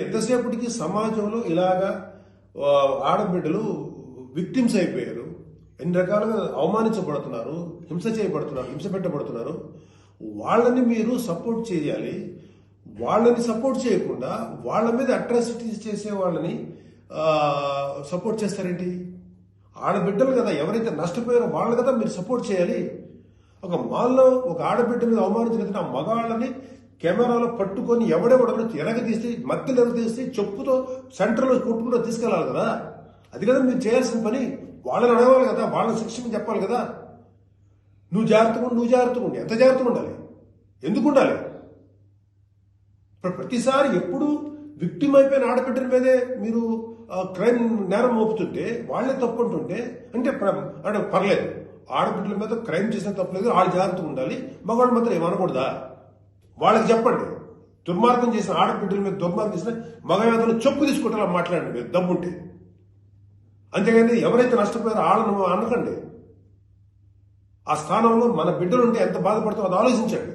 ఎంతసేపటికి సమాజంలో ఇలాగా ఆడబిడ్డలు విక్టిమ్స్ అయిపోయారు, ఎన్ని రకాలుగా అవమానించబడుతున్నారు, హింస చేయబడుతున్నారు, హింస పెట్టబడుతున్నారు. వాళ్ళని మీరు సపోర్ట్ చేయాలి. వాళ్ళని సపోర్ట్ చేయకుండా వాళ్ళ మీద అట్రాసిటీస్ చేసే వాళ్ళని సపోర్ట్ చేస్తారేంటి? ఆడబిడ్డలు కదా, ఎవరైతే నష్టపోయారో వాళ్ళు కదా మీరు సపోర్ట్ చేయాలి. ఒక మాల్లో ఒక ఆడబిడ్డ మీద అవమానించినట్టు ఆ మగాళ్ళని కెమెరాలో పట్టుకొని ఎవడెవడను ఎరగదీసి మధ్యలో ఎరగదీసి చెప్పుతో సెంటర్లో కొట్టుకుంటూ తీసుకెళ్లాలి కదా. అది కదా మీరు చేయాల్సిన పని. వాళ్ళని అడగాలి కదా, వాళ్ళని శిక్షణ చెప్పాలి కదా. నువ్వు జాగ్రత్తగా ఉండి ఎంత జాగ్రత్తగా ఉండాలి? ఎందుకు ఉండాలి? ఇప్పుడు ప్రతిసారి ఎప్పుడు విక్టిమ్ అయిపోయిన ఆడబిడ్డల మీదే మీరు క్రైమ్ నేరం మోపుతుంటే, వాళ్ళే తప్పు అంటుంటే అంటే పర్లేదు, ఆడబిడ్డల మీద క్రైమ్ చేసిన తప్పలేదు, వాళ్ళు జాగ్రత్తగా ఉండాలి, మగవాళ్ళు మాత్రం ఏమనకూడదా? వాళ్ళకి చెప్పండి. దుర్మార్గం చేసిన ఆడబిడ్డల మీద దుర్మార్గం చేసిన మగవాళ్ళని చెప్పు తీసుకుంటారా మాట్లాడండి మీరు దమ్ముంటే. అంతేగాని ఎవరైతే నష్టపోయారో వాళ్ళను అనకండి. ఆ స్థానంలో మన బిడ్డలుంటే ఎంత బాధపడుతుందో అది ఆలోచించండి.